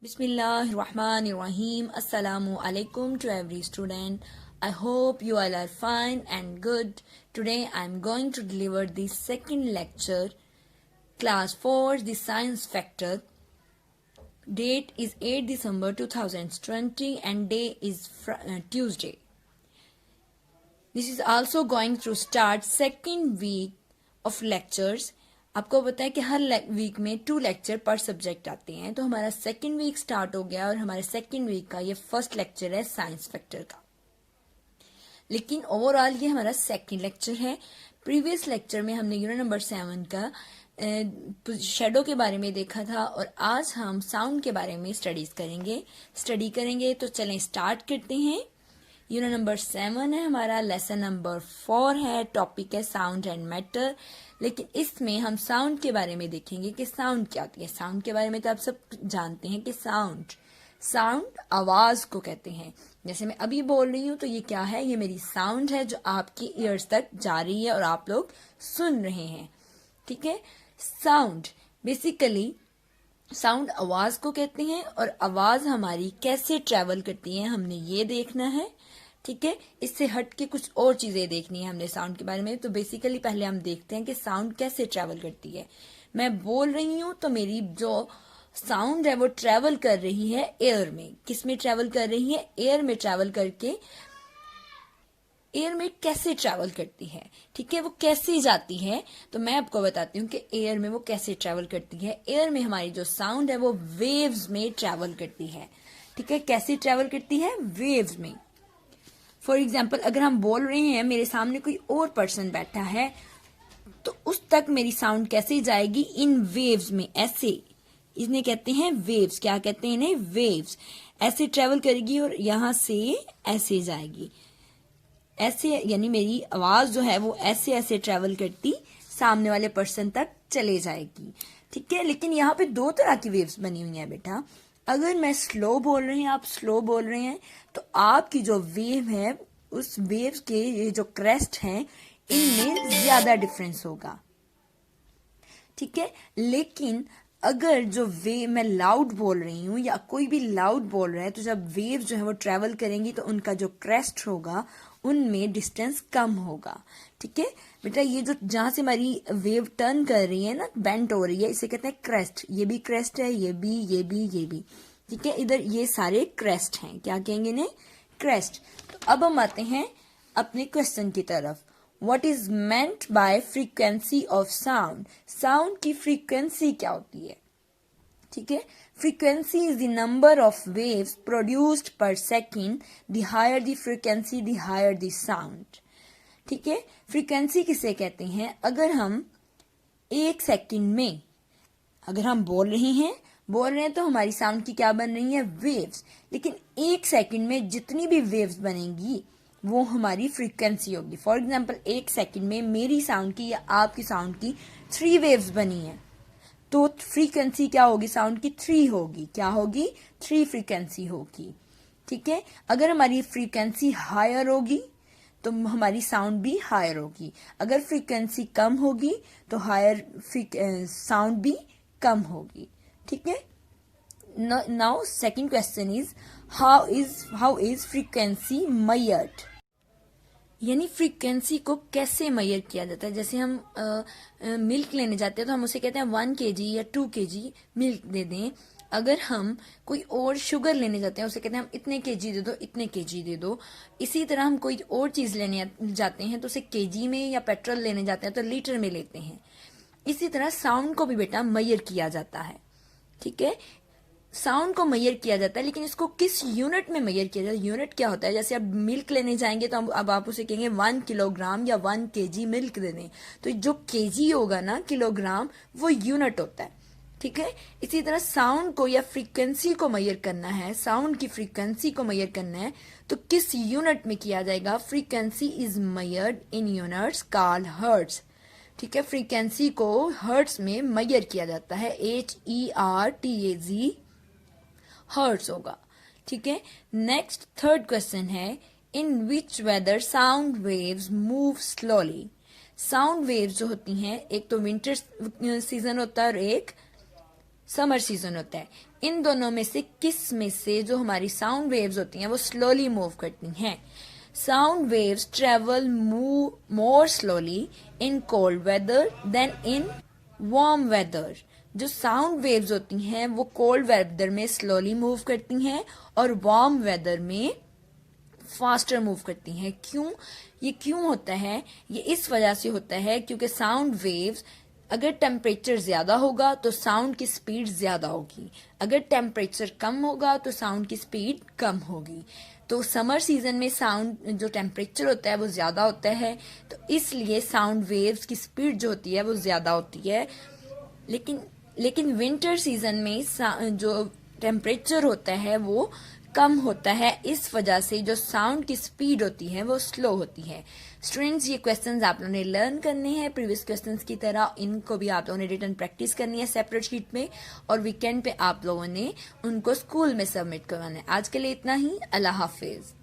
Bismillahirrahmanirrahim. Assalamu alaikum to every student. I hope you all are fine and good. Today I am going to deliver the second lecture, class 4, the science factor. Date is 8 December 2020 and day is Tuesday. This is also going to start second week of lectures. आपको पता है कि हर week में 2 lecture पर subject आते हैं, तो हमारा सेकेंड वीक स्टार्ट हो गया और हमारे सेकेंड वीक का ये फर्स्ट लेक्चर है साइंस फैक्टर का। लेकिन ओवरऑल ये हमारा सेकेंड लेक्चर है। प्रीवियस लेक्चर में हमने यूनिट नंबर 7 का शेडो के बारे में देखा था और आज हम साउंड के बारे में स्टडी करेंगे। तो चलें स्टार्ट करते हैं। यूनिट नंबर 7 है हमारा, लेसन नंबर 4 है, टॉपिक है साउंड एंड मैटर। लेकिन इसमें हम साउंड के बारे में देखेंगे कि साउंड क्या होती है। साउंड के बारे में तो आप सब जानते हैं कि साउंड आवाज को कहते हैं। जैसे मैं अभी बोल रही हूँ तो ये क्या है, ये मेरी साउंड है जो आपकी ईयर्स तक जा रही है और आप लोग सुन रहे हैं। ठीक है, साउंड बेसिकली साउंड आवाज को कहते हैं और आवाज हमारी कैसे ट्रेवल करती है हमने ये देखना है। ठीक है, इससे हट के कुछ और चीजें देखनी है हमने साउंड के बारे में। तो बेसिकली पहले हम देखते हैं कि साउंड कैसे ट्रेवल करती है। मैं बोल रही हूं तो मेरी जो साउंड है वो ट्रेवल कर रही है एयर में। किस में ट्रेवल कर रही है? एयर में ट्रेवल करके। एयर में कैसे ट्रेवल करती है, ठीक है, वो कैसे जाती है, तो मैं आपको बताती हूँ कि एयर में वो कैसे ट्रेवल करती है। एयर में हमारी जो साउंड है वो वेव्स में ट्रेवल करती है। ठीक है, कैसे ट्रेवल करती है? वेव्स में। फॉर एग्जाम्पल अगर हम बोल रहे हैं, मेरे सामने कोई और पर्सन बैठा है, तो उस तक मेरी साउंड कैसे जाएगी? इन वेव्स में, ऐसे। इन्हें कहते हैं वेव्स। क्या कहते हैं इन्हें? वेव्स। ऐसे ट्रेवल करेगी और यहां से ऐसे जाएगी, ऐसे, यानी मेरी आवाज जो है वो ऐसे ऐसे ट्रेवल करती सामने वाले पर्सन तक चले जाएगी। ठीक है, लेकिन यहाँ पे 2 तरह की वेव्स बनी हुई हैं बेटा। अगर मैं स्लो बोल रही हूँ, आप स्लो बोल रहे हैं, तो आपकी जो वेव है उस वेव्स के ये जो क्रेस्ट हैं इनमें ज्यादा डिफरेंस होगा। ठीक है, लेकिन अगर जो वेव मैं लाउड बोल रही हूँ या कोई भी लाउड बोल रहा है, तो जब वेव जो है वो ट्रेवल करेंगी तो उनका जो क्रेस्ट होगा उनमें डिस्टेंस कम होगा। ठीक है बेटा, ये जो जहां से हमारी वेव टर्न कर रही है ना, बेंट हो रही है, इसे कहते हैं क्रेस्ट। ये भी क्रेस्ट है, ये भी, ये भी, ये भी। ठीक है, इधर ये सारे क्रेस्ट हैं। क्या कहेंगे इन्हें? क्रेस्ट। तो अब हम आते हैं अपने क्वेश्चन की तरफ। What is meant by frequency of sound? Sound की फ्रीक्वेंसी क्या होती है? ठीक है, frequency is the number of waves produced per second. The higher the frequency, the higher the sound. ठीक है, फ्रीक्वेंसी किसे कहते हैं? अगर हम 1 सेकंड में अगर हम बोल रहे हैं तो हमारी साउंड की क्या बन रही है? वेव्स। लेकिन 1 सेकंड में जितनी भी वेव्स बनेंगी वो हमारी फ्रीक्वेंसी होगी। फॉर एग्जाम्पल 1 सेकंड में मेरी साउंड की या आपकी साउंड की 3 वेव्स बनी है, तो फ्रीक्वेंसी क्या होगी? साउंड की 3 होगी। क्या होगी? 3 फ्रीक्वेंसी होगी। ठीक है, अगर हमारी फ्रीक्वेंसी हायर होगी तो हमारी साउंड भी हायर होगी। अगर फ्रीक्वेंसी कम होगी तो हायर साउंड भी कम होगी। ठीक है, now second question is how is frequency measured? यानी फ्रीक्वेंसी को कैसे मेजर किया जाता है? जैसे हम मिल्क लेने जाते हैं तो हम उसे कहते हैं 1 kg या 2 kg मिल्क दे दें। अगर हम कोई और शुगर लेने जाते हैं उसे कहते हैं हम इतने kg दे दो, इतने kg दे दो। इसी तरह हम कोई और चीज लेने जाते हैं तो उसे kg में, या पेट्रोल लेने जाते हैं तो लीटर में लेते हैं। इसी तरह साउंड को भी बेटा मेजर किया जाता है। ठीक है, साउंड को मेजर किया जाता है, लेकिन इसको किस यूनिट में मेजर किया जाता है? यूनिट क्या होता है? जैसे आप मिल्क लेने जाएंगे तो अब आप उसे कहेंगे 1 किलोग्राम या 1 kg मिल्क दे दें। तो जो kg होगा ना, किलोग्राम, वो यूनिट होता है। ठीक है, इसी तरह साउंड को या फ्रीक्वेंसी को मेजर करना है, साउंड की फ्रीक्वेंसी को मेजर करना है तो किस यूनिट में किया जाएगा? Frequency is measured in units called hertz. ठीक है, फ्रीक्वेंसी को हर्ट्ज में मेजर किया जाता है, HERTZ, हर्ट्ज होगा। ठीक है, नेक्स्ट थर्ड क्वेश्चन है, in which weather sound waves move slowly? Sound waves जो होती हैं, एक तो विंटर सीजन होता है और एक समर सीजन होता है। इन दोनों में से किस में से जो हमारी साउंड वेव्स होती हैं वो स्लोली मूव करती हैं? Sound waves travel more slowly in cold weather than in warm weather. जो साउंड वेव्स होती हैं वो कोल्ड वेदर में स्लोली मूव करती हैं और वार्म वेदर में फास्टर मूव करती हैं। क्यों? ये क्यों होता है? ये इस वजह से होता है क्योंकि साउंड वेव्स, अगर टेम्परेचर ज्यादा होगा तो साउंड की स्पीड ज्यादा होगी, अगर टेम्परेचर कम होगा तो साउंड की स्पीड कम होगी। तो समर सीजन में साउंड जो टेम्परेचर होता है वो ज्यादा होता है, तो इसलिए साउंड वेव्स की स्पीड जो होती है वो ज्यादा होती है। लेकिन विंटर सीजन में जो टेम्परेचर होता है वो कम होता है, इस वजह से जो साउंड की स्पीड होती है वो स्लो होती है। स्टूडेंट्स, ये क्वेश्चंस आप लोगों ने लर्न करने हैं प्रीवियस क्वेश्चंस की तरह। इनको भी आप लोगों ने रिटन प्रैक्टिस करनी है सेपरेट शीट में, और वीकेंड पे आप लोगों ने उनको स्कूल में सबमिट करवाना है। आज के लिए इतना ही। अल्लाह हाफिज।